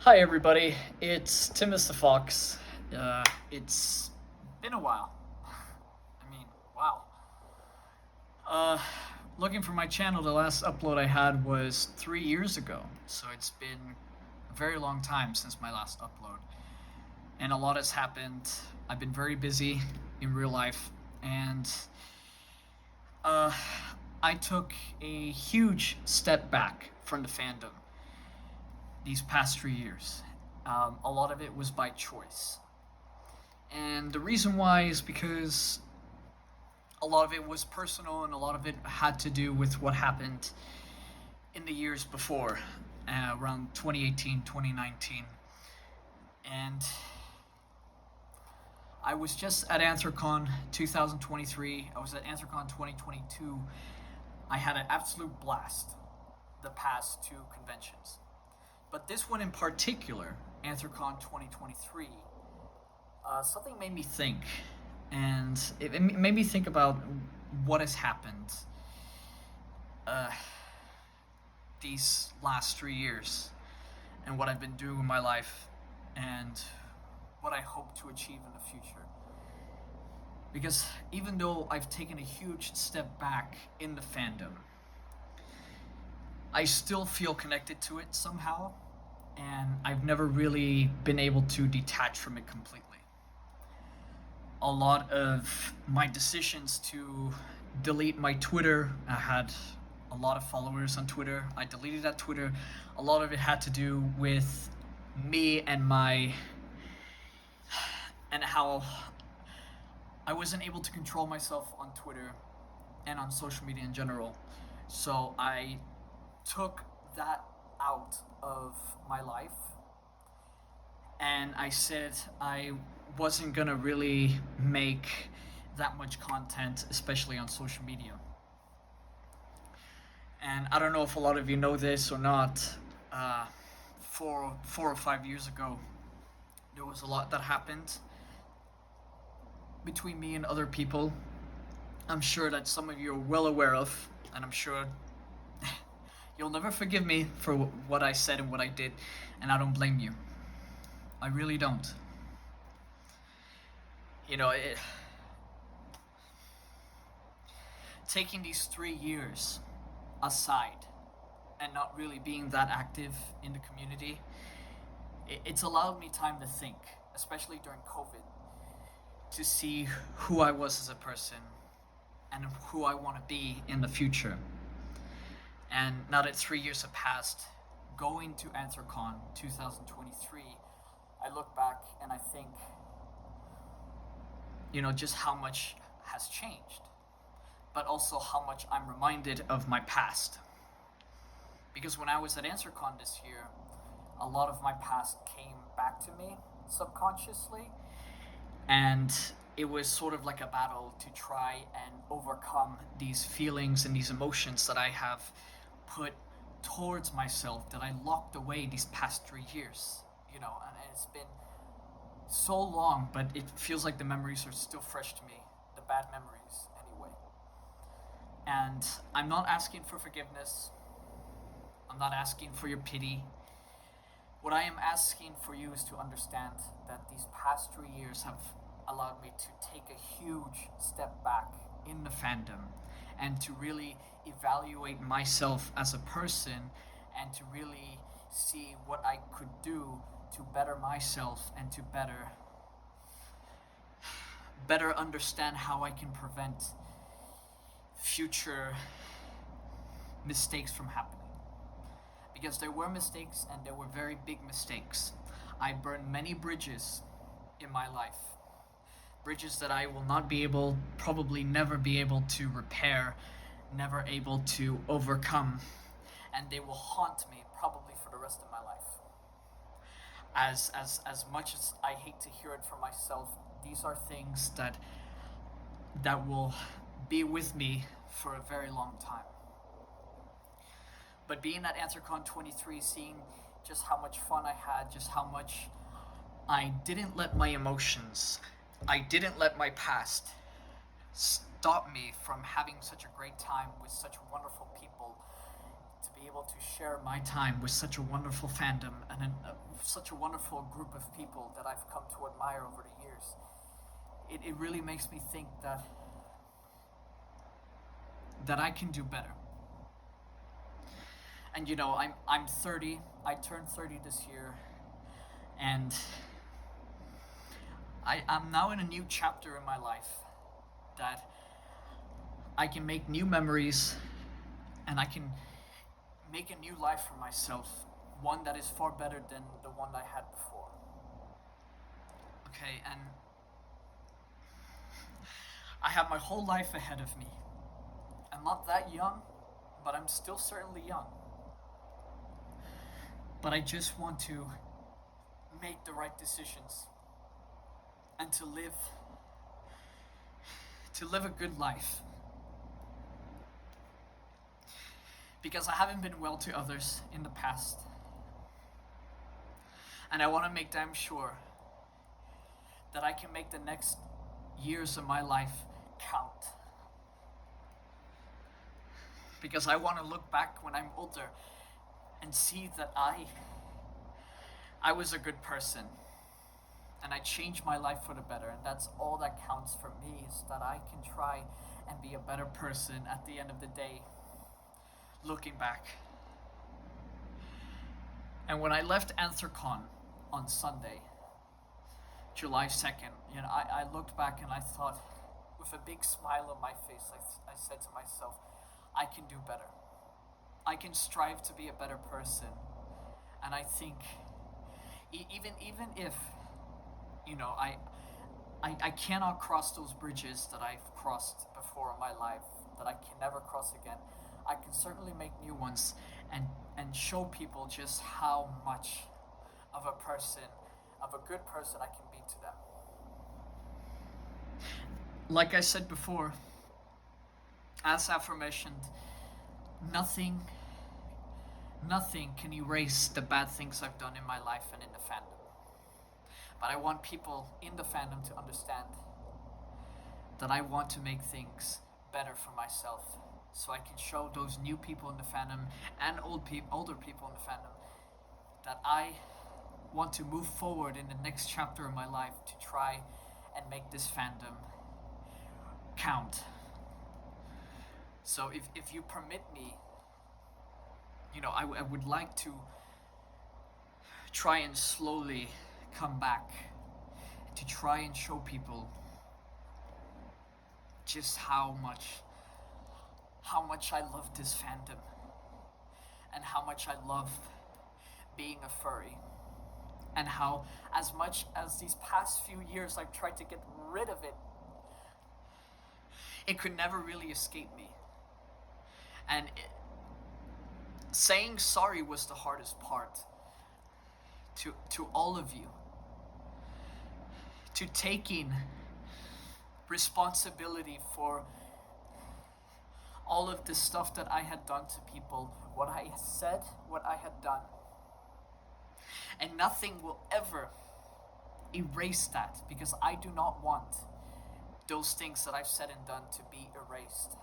Hi, everybody. It's Timus the Fox. It's been a while. I mean, wow. Uh, Looking for my channel, the last upload I had was 3 years ago. So it's been a very long time since my last upload. And a lot has happened. I've been very busy in real life. And uh, I took a huge step back from the fandom these past 3 years. A lot of it was by choice. And the reason why is because a lot of it was personal and a lot of it had to do with what happened in the years before, around 2018, 2019. And I was just at AnswerCon 2023. I was at AnswerCon 2022. I had an absolute blast the past two conventions. But this one in particular, AnswerCon 2023, something made me think, and it made me think about what has happened uh, these last 3 years, and what I've been doing in my life, and what I hope to achieve in the future. Because even though I've taken a huge step back in the fandom, I still feel connected to it somehow, and I've never really been able to detach from it completely. A lot of my decisions to delete my Twitter, I had a lot of followers on Twitter. I deleted that Twitter. A lot of it had to do with me and how I wasn't able to control myself on Twitter and on social media in general. So I took that out of my life, and I said I wasn't gonna really make that much content, especially on social media. And I don't know if a lot of you know this or not. Uh, 4 or 5 years ago, there was a lot that happened between me and other people. I'm sure that some of you are well aware of, and I'm sure you'll never forgive me for what I said and what I did, and I don't blame you. I really don't. You know, taking these 3 years aside and not really being that active in the community, it's allowed me time to think, especially during COVID, to see who I was as a person and who I want to be in the future. And now that 3 years have passed, going to AnswerCon 2023, I look back and I think, just how much has changed, but also how much I'm reminded of my past. Because when I was at AnswerCon this year, a lot of my past came back to me subconsciously, and it was sort of like a battle to try and overcome these feelings and these emotions that I have put towards myself, that I locked away these past 3 years. And it's been so long, but it feels like the memories are still fresh to me, the bad memories anyway. And I'm not asking for forgiveness. I'm not asking for your pity. What I am asking for you is to understand that these past 3 years have allowed me to take a huge step back in the fandom and to really evaluate myself as a person and to really see what I could do to better myself and to better understand how I can prevent future mistakes from happening. Because there were mistakes, and there were very big mistakes. I burned many bridges in my life. Bridges that I will not be able, probably never be able to repair, never able to overcome. And they will haunt me probably for the rest of my life. As much as I hate to hear it from myself, these are things that will be with me for a very long time. But being at AnswerCon 23, seeing just how much fun I had, just how much I didn't let my emotions, I didn't let my past stop me from having such a great time with such wonderful people, to be able to share my time with such a wonderful fandom and a such a wonderful group of people that I've come to admire over the years. It really makes me think that I can do better. And I'm 30. I turned 30 this year, and I'm now in a new chapter in my life that I can make new memories, and I can make a new life for myself, one that is far better than the one I had before. Okay, and I have my whole life ahead of me. I'm not that young, but I'm still certainly young. But I just want to make the right decisions and to live a good life. Because I haven't been well to others in the past. And I want to make damn sure that I can make the next years of my life count. Because I want to look back when I'm older and see that I was a good person. And I changed my life for the better. And that's all that counts for me, is that I can try and be a better person at the end of the day, looking back. And when I left AnswerCon on Sunday, July 2nd, I looked back and I thought, with a big smile on my face, I said to myself, I can do better. I can strive to be a better person. And I think, even if, I cannot cross those bridges that I've crossed before in my life, that I can never cross again, I can certainly make new ones and show people just how much of a good person I can be to them. Like I said before, as aforementioned, nothing can erase the bad things I've done in my life and in the fandom. But I want people in the fandom to understand that I want to make things better for myself, so I can show those new people in the fandom and older people in the fandom that I want to move forward in the next chapter of my life to try and make this fandom count. So if you permit me, I would like to try and slowly come back to try and show people just how much I love this fandom and how much I love being a furry, and how, as much as these past few years I've tried to get rid of it, it could never really escape me. And saying sorry was the hardest part to all of you, to taking responsibility for all of the stuff that I had done to people, what I said, what I had done. And nothing will ever erase that, because I do not want those things that I've said and done to be erased.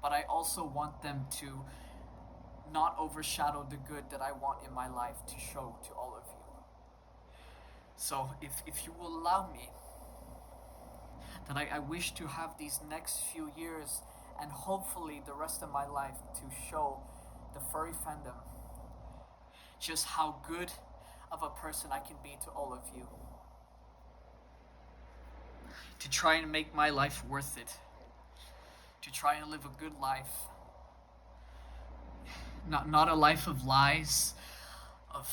But I also want them to not overshadow the good that I want in my life to show to all of you. So if you will allow me, that I wish to have these next few years and hopefully the rest of my life to show the furry fandom just how good of a person I can be to all of you. To try and make my life worth it. To try and live a good life. Not a life of lies, of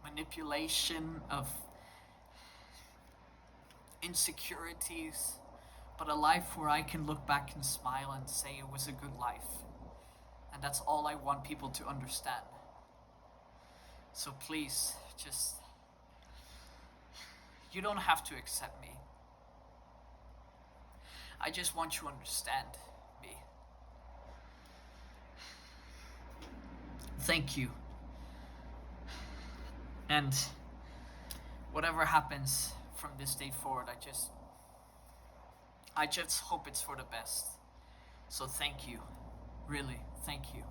manipulation, of insecurities, but a life where I can look back and smile and say it was a good life. And that's all I want people to understand. So please, you don't have to accept me. I just want you to understand me. Thank you. And whatever happens from this day forward, I just hope it's for the best. So thank you. Really, thank you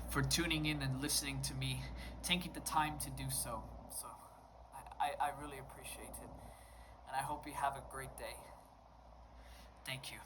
for tuning in and listening to me, taking the time to do so. So I really appreciate it. And I hope you have a great day. Thank you.